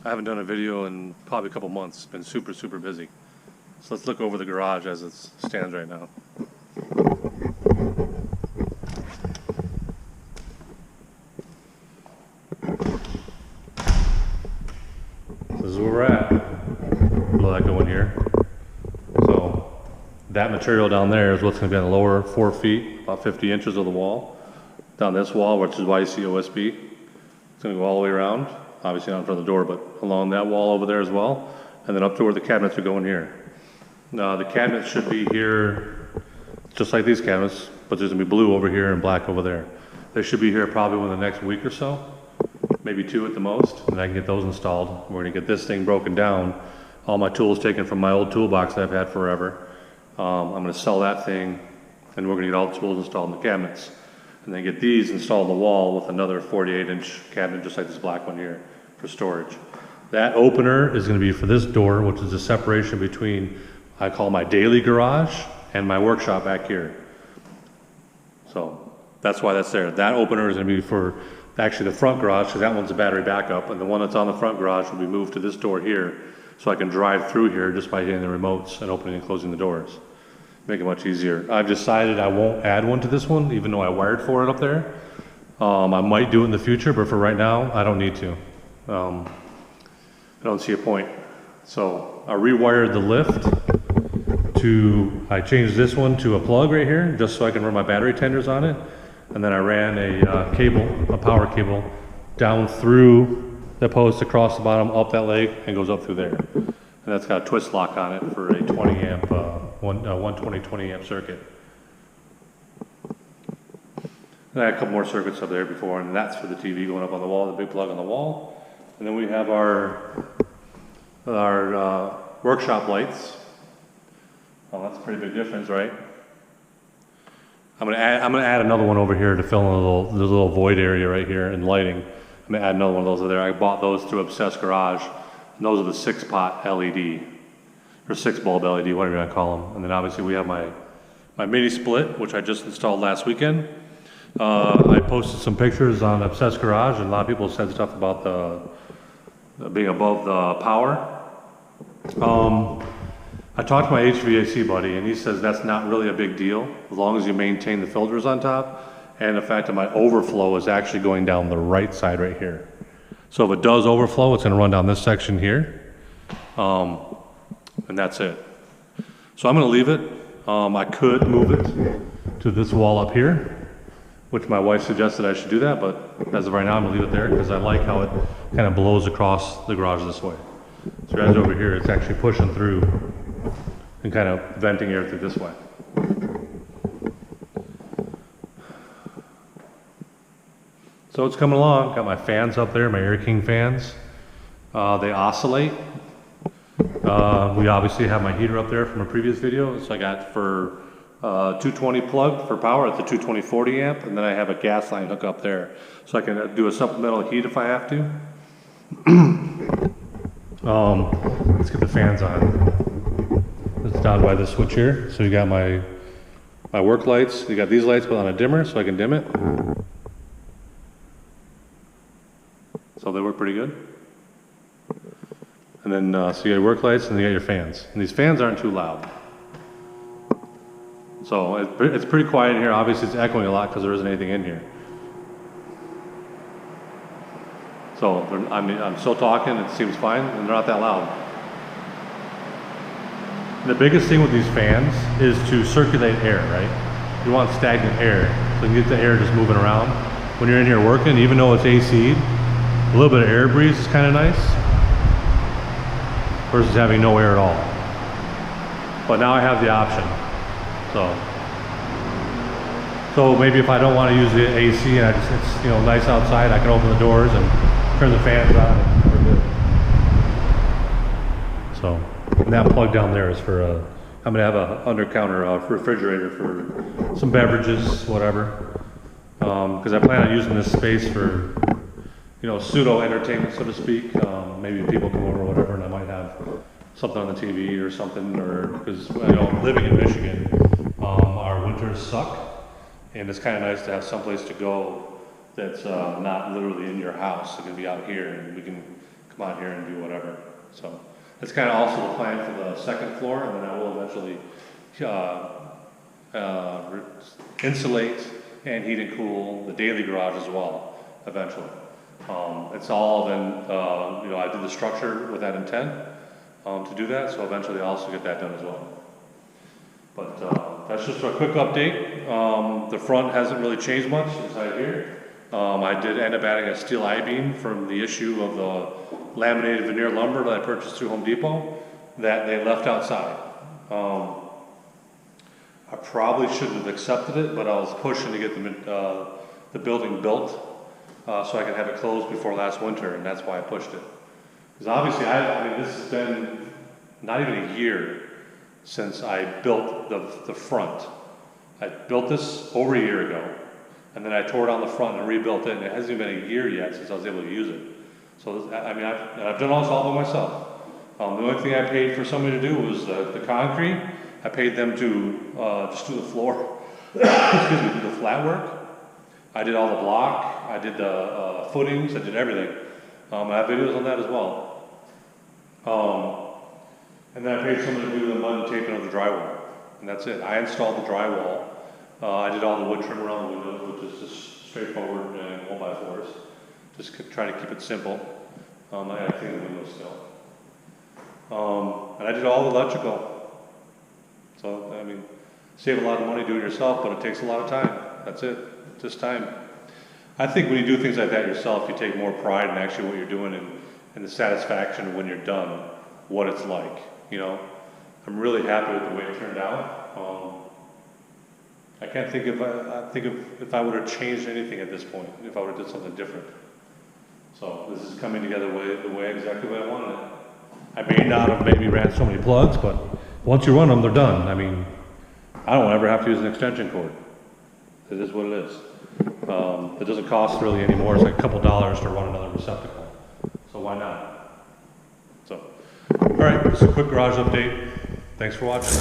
I haven't done a video in probably a couple months. It's been super busy. So let's look over the garage as it stands right now. This is where we're at. We'll let that go in here. So that material down there is what's going to be on the lower 4 feet, about 50 inches of the wall. Down this wall, which is why you see OSB. It's going to go all the way around. Obviously not in front of the door, but along that wall over there as well. And then up to where the cabinets are going here. Now the cabinets should be here, just like these cabinets, but there's going to be blue over here and black over there. They should be here probably within the next week or so. Maybe 2 at the most, and I can get those installed. We're gonna get this thing broken down. All my tools taken from my old toolbox that I've had forever. I'm gonna sell that thing, and we're gonna get all the tools installed in the cabinets. And then get these installed on the wall with another 48-inch cabinet, just like this black one here, for storage. That opener is gonna be for this door, which is the separation between, I call my daily garage and my workshop back here. So that's why that's there. That opener is gonna be for actually the front garage, because that one's a battery backup, and the one that's on the front garage will be moved to this door here, so I can drive through here just by hitting the remotes and opening and closing the doors. Make it much easier. I've decided I won't add one to this one, even though I wired for it up there. I might do it in the future, but for right now, I don't need to. I don't see a point. So I rewired the lift I changed this one to a plug right here, just so I can run my battery tenders on it. And then I ran a power cable down through the post across the bottom, up that leg, and goes up through there. And that's got a twist lock on it for a 20 amp, 120 20 amp circuit. And I had a couple more circuits up there before, and that's for the TV going up on the wall, the big plug on the wall. And then we have our workshop lights. Well, that's a pretty big difference, right? I'm gonna add another one over here to fill in the little void area right here in lighting. I'm gonna add another one of those over there. I bought those through Obsessed Garage. And those are the 6-pot LED, or 6-bulb LED, whatever you want to call them. And then obviously we have my mini split, which I just installed last weekend. I posted some pictures on Obsessed Garage, and a lot of people said stuff about the being above the power. I talked to my HVAC buddy, and he says that's not really a big deal, as long as you maintain the filters on top, and the fact that my overflow is actually going down the right side right here. So if it does overflow, it's gonna run down this section here, and that's it. So I'm gonna leave it. I could move it to this wall up here, which my wife suggested I should do that, but as of right now, I'm gonna leave it there, because I like how it kind of blows across the garage this way. So guys, over here, it's actually pushing through and kind of venting air through this way. So it's coming along. Got my fans up there, my Air King fans. They oscillate. We obviously have my heater up there from a previous video. So I got for 220 plug for power at the 220 40 amp, and then I have a gas line hook up there. So I can do a supplemental heat if I have to. Let's get the fans on. It's down by the switch here. So you got my work lights. You got these lights put on a dimmer so I can dim it. So they work pretty good. And then, so you got your work lights and you got your fans. And these fans aren't too loud. So it's pretty quiet in here. Obviously it's echoing a lot because there isn't anything in here. So I'm still talking, it seems fine, and they're not that loud. The biggest thing with these fans is to circulate air, right? You want stagnant air, so you can get the air just moving around. When you're in here working, even though it's AC'd, a little bit of air breeze is kind of nice, versus having no air at all. But now I have the option. So maybe if I don't want to use the AC and it's nice outside, I can open the doors and turn the fans on and we're good. So, and that plug down there is for I'm gonna have a under counter refrigerator for some beverages, whatever. Because I plan on using this space for pseudo entertainment, so to speak. Maybe people come over or whatever, and I might have something on the TV or something, or because living in Michigan, our winters suck, and it's kind of nice to have someplace to go that's not literally in your house. It can be out here, and we can come out here and do whatever. So that's kind of also the plan for the second floor, and then I will eventually insulate and heat and cool the daily garage as well, eventually. It's all been, I did the structure with that intent to do that, so eventually I'll also get that done as well. But that's just a quick update. The front hasn't really changed much inside here. I did end up adding a steel I-beam from the issue of the laminated veneer lumber that I purchased through Home Depot that they left outside. I probably shouldn't have accepted it, but I was pushing to get the building built so I could have it closed before last winter, and that's why I pushed it. Because obviously, I mean, this has been not even a year since I built the front. I built this over a year ago, and then I tore down the front and rebuilt it, and it hasn't even been a year yet since I was able to use it. So, I mean, I've done all this all by myself. The only thing I paid for somebody to do was the concrete. I paid them to just do the floor, excuse me, do the flat work. I did all the block, I did the footings, I did everything. I have videos on that as well. And then I paid someone to do the mud and taping of the drywall, and that's it. I installed the drywall. I did all the wood trim around the windows, which is just straightforward and 1x4s. Just trying to keep it simple. I got to clean the windows still. And I did all the electrical. So, I mean, save a lot of money doing it yourself, but it takes a lot of time. That's it, just time. I think when you do things like that yourself, you take more pride in actually what you're doing and the satisfaction when you're done, what it's like, you know. I'm really happy with the way it turned out. I can't think if I would have changed anything at this point, if I would have did something different. So this is coming together the way exactly what I wanted it. I may not have maybe ran so many plugs, but once you run them, they're done. I mean, I don't ever have to use an extension cord. It is what it is. It doesn't cost really anymore. It's like a couple dollars to run another receptacle. So why not? So, all right, just a quick garage update. Thanks for watching.